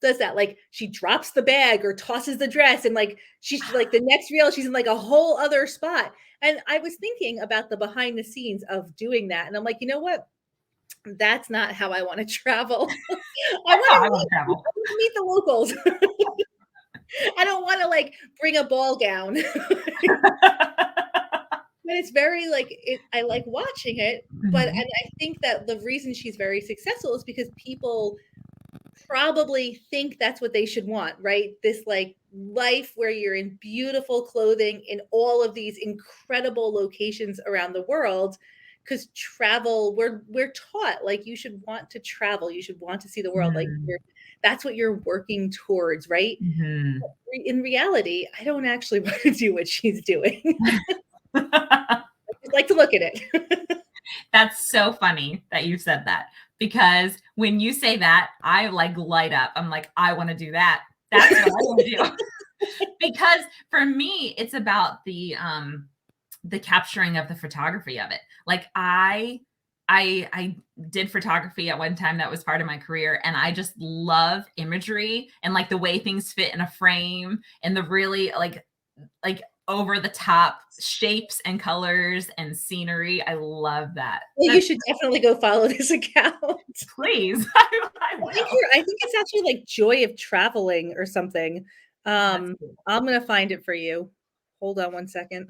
does that, like she drops the bag or tosses the dress and like she's like the next reel, she's in like a whole other spot. And I was thinking about the behind the scenes of doing that. And I'm like, you know what? That's not how I want to travel. I want to travel. Meet the locals. I don't want to like bring a ball gown. But it's very like I like watching it. But and I think that the reason she's very successful is because people probably think that's what they should want, right? This like life where you're in beautiful clothing in all of these incredible locations around the world. Because travel, we're taught like you should want to travel, you should want to see the world, like that's what you're working towards, right? In reality, I don't actually want to do what she's doing. I just like to look at it. That's so funny that you said that, because when you say that, I like light up. I'm like, I want to do that. That's what I want to do. Because for me, it's about the capturing of the photography of it. Like I did photography at one time. That was part of my career. And I just love imagery and like the way things fit in a frame and the really like over the top shapes and colors and scenery. I love that. Well, you should definitely go follow this account. Please. I think it's actually like Joy of Traveling or something. I'm going to find it for you. Hold on one second.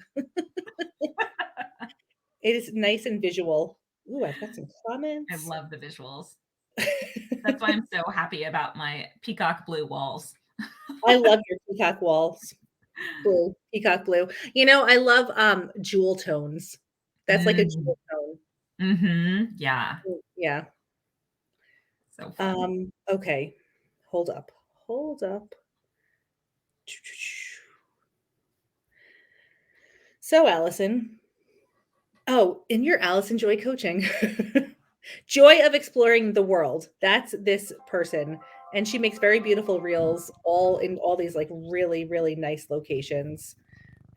It is nice and visual. Ooh, I've got some comments. I love the visuals. That's why I'm so happy about my peacock blue walls. I love your peacock walls. Blue, peacock blue. You know, I love jewel tones. That's like a jewel tone. Mm-hmm. Yeah. Yeah. So fun. Okay. Hold up. So, Allison. Oh, in your Allison Joy Coaching. Joy of exploring the world. That's this person. And she makes very beautiful reels all in all these like really, really nice locations.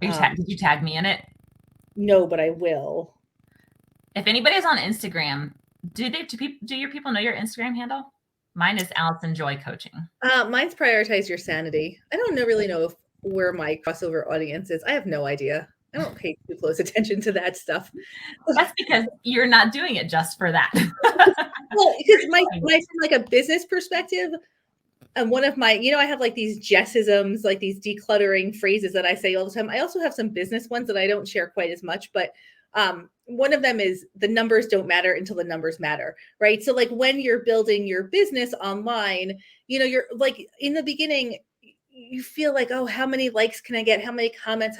Did you tag me in it? No, but I will. If anybody's on Instagram, do your people know your Instagram handle? Mine is Allison Joy Coaching. Mine's Prioritize Your Sanity. I don't really know where my crossover audience is. I have no idea. I don't pay too close attention to that stuff. That's because you're not doing it just for that. Well, because from like a business perspective, and one of my, I have like these Jessisms, like these decluttering phrases that I say all the time. I also have some business ones that I don't share quite as much, but one of them is the numbers don't matter until the numbers matter, right? So like when you're building your business online, you're like in the beginning, you feel like, oh, how many likes can I get? How many comments?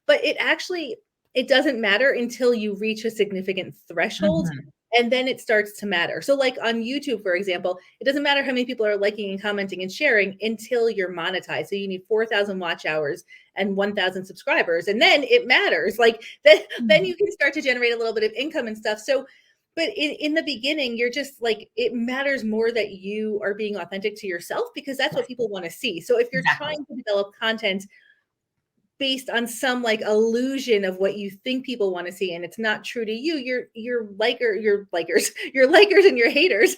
But it doesn't matter until you reach a significant threshold. Mm-hmm. And then it starts to matter. So like on YouTube, for example, it doesn't matter how many people are liking and commenting and sharing until you're monetized. So you need 4,000 watch hours and 1,000 subscribers. And then it matters. Like then you can start to generate a little bit of income and stuff. So, but in the beginning, you're just like, it matters more that you are being authentic to yourself because that's what people want to see. So if you're trying to develop content based on some like illusion of what you think people want to see and it's not true to you, your likers and your haters,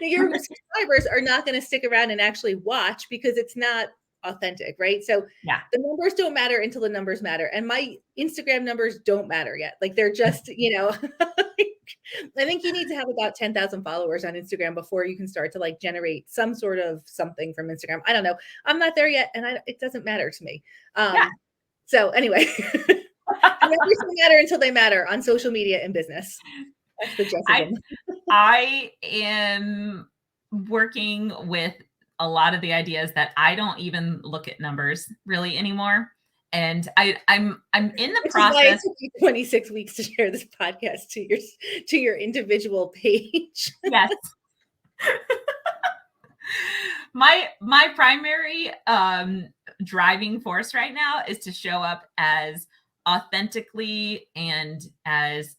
your subscribers are not going to stick around and actually watch because it's not authentic, right? So the numbers don't matter until the numbers matter. And my Instagram numbers don't matter yet. Like they're just, I think you need to have about 10,000 followers on Instagram before you can start to like generate some sort of something from Instagram. I don't know. I'm not there yet. And it doesn't matter to me. So anyway, the numbers don't matter until they matter on social media and business. That's the Jessism. I am working with a lot of the ideas that I don't even look at numbers really anymore. And I'm in the process. It took me 26 weeks to share this podcast to your individual page. Yes. My primary driving force right now is to show up as authentically and as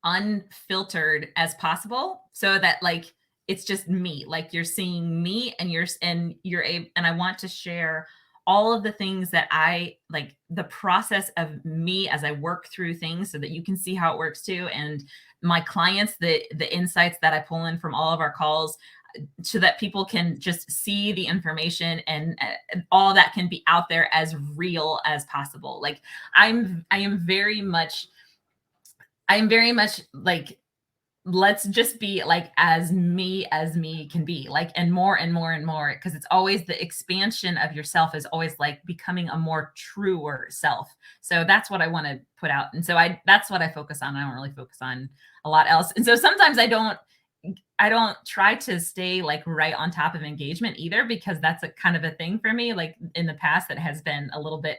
unfiltered as possible, so that like it's just me. Like you're seeing me, and I want to share all of the things that I like, the process of me as I work through things so that you can see how it works too. And my clients, the insights that I pull in from all of our calls, so that people can just see the information and all that can be out there as real as possible. Like I am very much like, let's just be like as me can be, like, and more and more and more, because it's always the expansion of yourself is always like becoming a more truer self. So that's what I want to put out. And so that's what I focus on. I don't really focus on a lot else. And so sometimes I don't try to stay like right on top of engagement either, because that's a kind of a thing for me. Like in the past, that has been a little bit,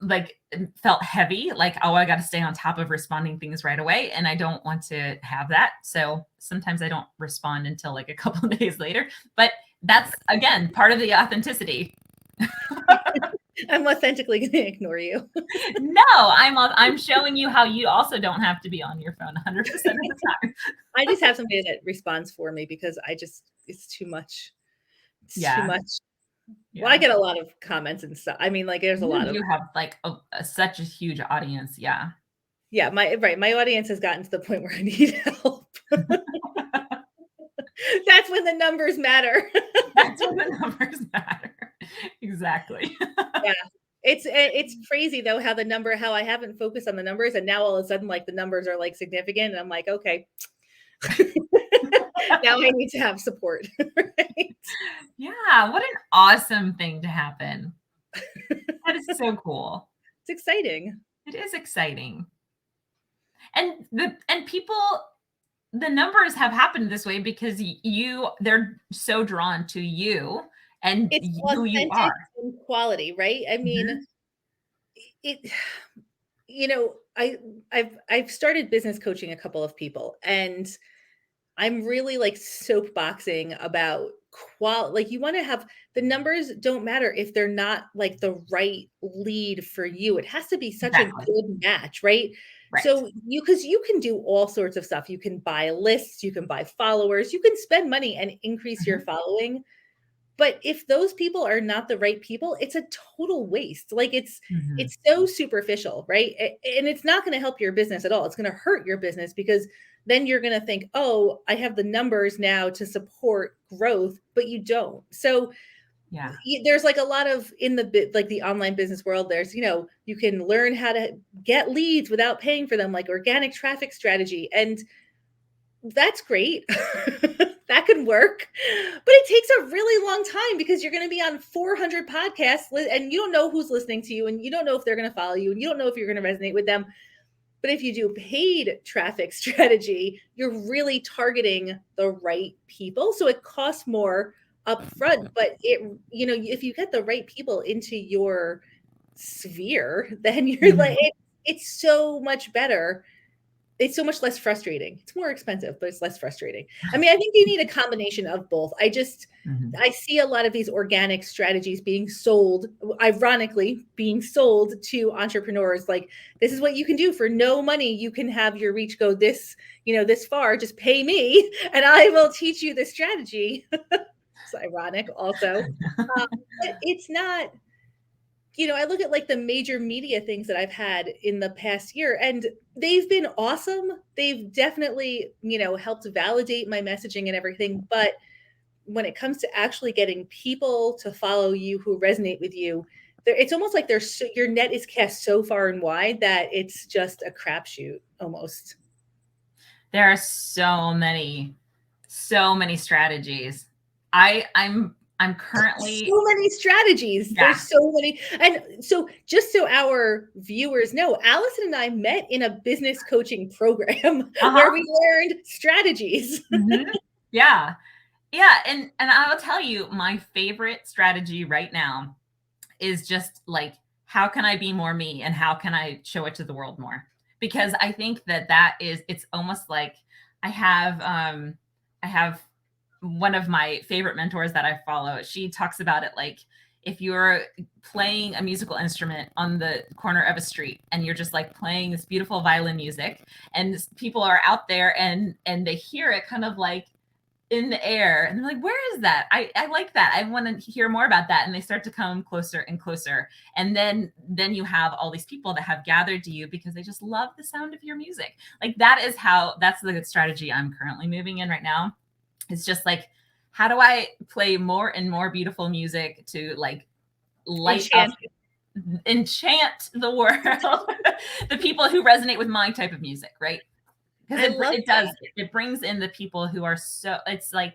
like felt heavy, like, oh, I got to stay on top of responding things right away. And I don't want to have that. So sometimes I don't respond until like a couple of days later, but that's again, part of the authenticity. I'm authentically going to ignore you. No, I'm showing you how you also don't have to be on your phone 100% of the time. I just have somebody that responds for me because it's too much. It's too much. Yeah. Well, I get a lot of comments and stuff. I mean, like there's a lot of. You have like such a huge audience. Yeah. Yeah. My audience has gotten to the point where I need help. That's when the numbers matter. That's when the numbers matter. Exactly. Yeah. It's crazy though how how I haven't focused on the numbers and now all of a sudden like the numbers are like significant and I'm like, okay. Now I need to have support. Right? Yeah, what an awesome thing to happen. That is so cool. It's exciting. It is exciting. And people, the numbers have happened this way because they're so drawn to you and It's who you authentic are. and quality, right? I mean, it you know, I've started business coaching a couple of people and I'm really like soapboxing about like you want to have the numbers don't matter if they're not like the right lead for you. It has to be such a Exactly. good match, right? Right. So because you can do all sorts of stuff. You can buy lists, you can buy followers, you can spend money and increase your following. But if those people are not the right people, it's a total waste. Like it's so superficial, right? And it's not going to help your business at all. It's going to hurt your business because then you're going to think, "Oh, I have the numbers now to support growth," but you don't. So yeah, there's like a lot of in the like the online business world there's, you can learn how to get leads without paying for them like organic traffic strategy and that's great. That could work. But it takes a really long time because you're going to be on 400 podcasts and you don't know who's listening to you and you don't know if they're going to follow you and you don't know if you're going to resonate with them. But if you do paid traffic strategy, you're really targeting the right people. So it costs more upfront, but if you get the right people into your sphere, then you're like, it's so much better. It's so much less frustrating. It's more expensive, but it's less frustrating. I mean, I think you need a combination of both. I see a lot of these organic strategies being sold, ironically, being sold to entrepreneurs. Like, this is what you can do for no money. You can have your reach go this far. Just pay me and I will teach you the strategy. It's ironic also. But it's not, I look at like the major media things that I've had in the past year and they've been awesome. They've definitely, helped validate my messaging and everything. But when it comes to actually getting people to follow you who resonate with you, it's almost like your net is cast so far and wide that it's just a crapshoot almost. There are so many strategies. I'm currently so many strategies. Yeah. There's so many. And so just so our viewers know, Allison and I met in a business coaching program where we learned strategies. Yeah. Yeah. And I will tell you, my favorite strategy right now is just like, how can I be more me and how can I show it to the world more? Because I think it's almost like I have one of my favorite mentors that I follow. She talks about it like if you're playing a musical instrument on the corner of a street and you're just like playing this beautiful violin music and people are out there and they hear it kind of like in the air and they're like, where is that? I like that. I want to hear more about that. And they start to come closer and closer. And then you have all these people that have gathered to you because they just love the sound of your music. Like that's the strategy I'm currently moving in right now. It's just like, how do I play more and more beautiful music to like enchant the world, the people who resonate with my type of music, right? Because it brings in the people who are the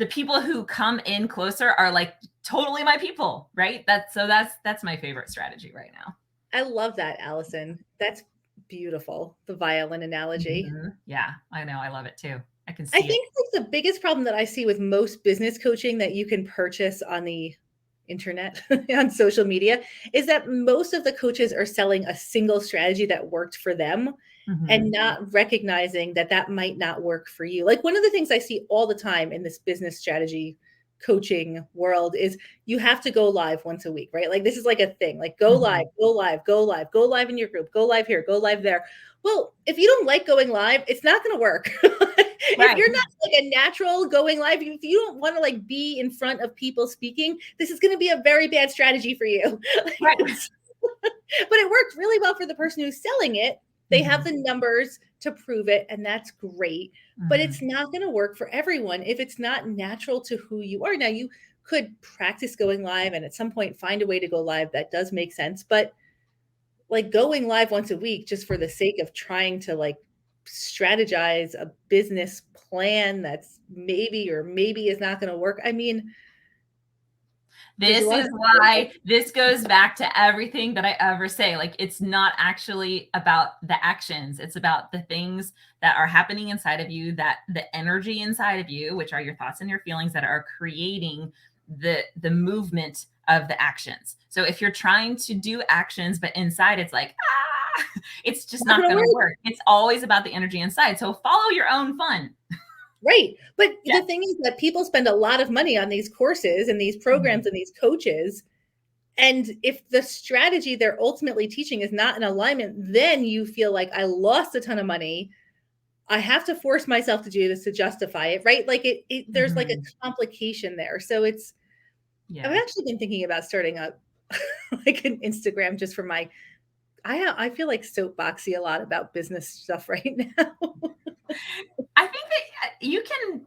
people who come in closer are like totally my people, right? That's my favorite strategy right now. I love that, Allison. That's beautiful. The violin analogy. Yeah, I know. I love it too. I can see I think like the biggest problem that I see with most business coaching that you can purchase on the internet on social media is that most of the coaches are selling a single strategy that worked for them and not recognizing that might not work for you. Like one of the things I see all the time in this business strategy coaching world is you have to go live once a week, right? Like this is like a thing, like go live, go live, go live, go live in your group, go live here, go live there. Well, if you don't like going live, it's not going to work. If you're not like a natural going live, if you don't want to like be in front of people speaking, this is going to be a very bad strategy for you. Right. But it worked really well for the person who's selling it. They have the numbers to prove it, and that's great. But it's not going to work for everyone if it's not natural to who you are. Now, you could practice going live and at some point find a way to go live that does make sense. But like going live once a week just for the sake of trying to like strategize a business plan that's maybe is not going to work. I mean, this is why this goes back to everything that I ever say. Like, it's not actually about the actions. It's about the things that are happening inside of you, that the energy inside of you, which are your thoughts and your feelings, that are creating the movement of the actions. So if you're trying to do actions, but inside it's like, it's just not going to work. It's always about the energy inside. So follow your own fun. Right. But the thing is that people spend a lot of money on these courses and these programs and these coaches. And if the strategy they're ultimately teaching is not in alignment, then you feel like I lost a ton of money. I have to force myself to do this to justify it. Right. Like there's like a complication there. So it's, I've actually been thinking about starting up like an Instagram just for my, I feel like soapboxy a lot about business stuff right now. I think that you can,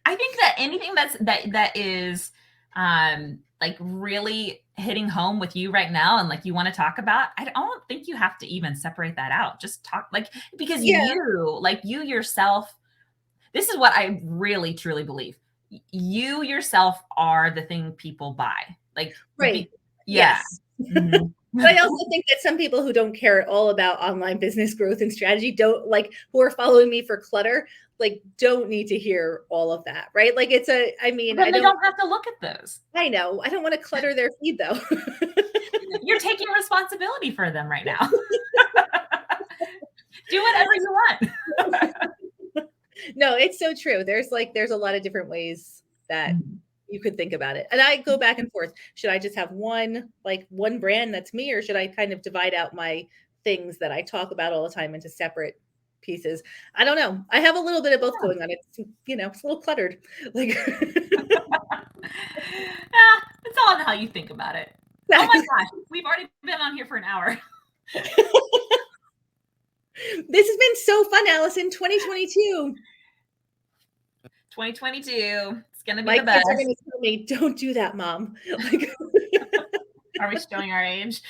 I think that anything that is like really hitting home with you right now and like you want to talk about, I don't think you have to even separate that out. Just talk, like, because you yourself, this is what I really truly believe. You yourself are the thing people buy. Like, right. Yes. But I also think that some people who don't care at all about online business growth and strategy don't, like, who are following me for Clutter, like, don't need to hear all of that, right? Like, it's I mean, they don't have to look at those. I know. I don't want to clutter their feed though. You're taking responsibility for them right now. Do whatever you want. No, it's so true. There's a lot of different ways that you could think about it. And I go back and forth. Should I just have one brand that's me, or should I kind of divide out my things that I talk about all the time into separate pieces? I don't know. I have a little bit of both going on. It's, it's a little cluttered. Like, it's all in how you think about it. Oh my gosh, we've already been on here for an hour. This has been so fun, Allison. 2022. 2022. It's gonna be my the best. Kids are gonna tell me, don't do that, Mom. Like, are we showing our age?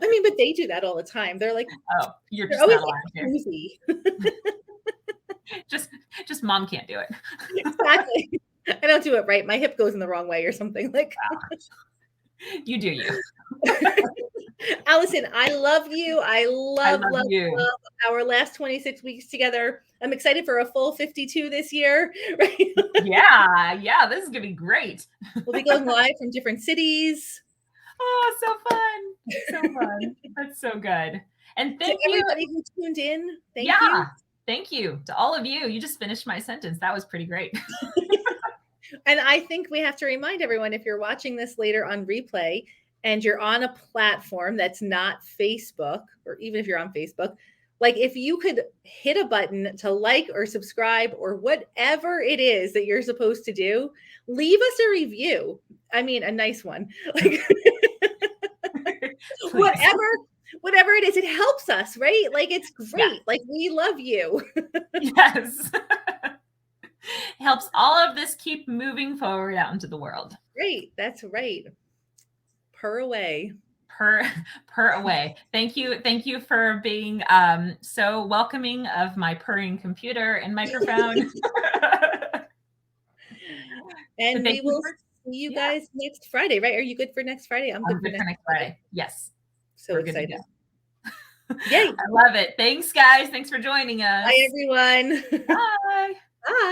I mean, but they do that all the time. They're like, oh, you're just not allowed crazy. just Mom can't do it. Exactly. I don't do it right. My hip goes in the wrong way or something. Like, you do you. Allison, I love you. I love our last 26 weeks together. I'm excited for a full 52 this year. Right? Yeah. This is gonna be great. We'll be going live from different cities. Oh, so fun. So fun. That's so good. And thank you everybody who tuned in. Thank you. Thank you to all of you. You just finished my sentence. That was pretty great. And I think we have to remind everyone, if you're watching this later on replay and you're on a platform that's not Facebook, or even if you're on Facebook, like, if you could hit a button to like or subscribe or whatever it is that you're supposed to do, leave us a review. I mean, a nice one. Like, whatever it is, it helps us, right? Like, it's great. Like, we love you. Yes. Helps all of this keep moving forward out into the world. Great. That's right. Purr away. Purr away. Thank you for being so welcoming of my purring computer and microphone. And we will see you guys next Friday, right? Are you good for next Friday? I'm good for next Friday. Yes. So excited. Yay. I love it. Thanks, guys. Thanks for joining us. Bye, everyone. Bye. Bye.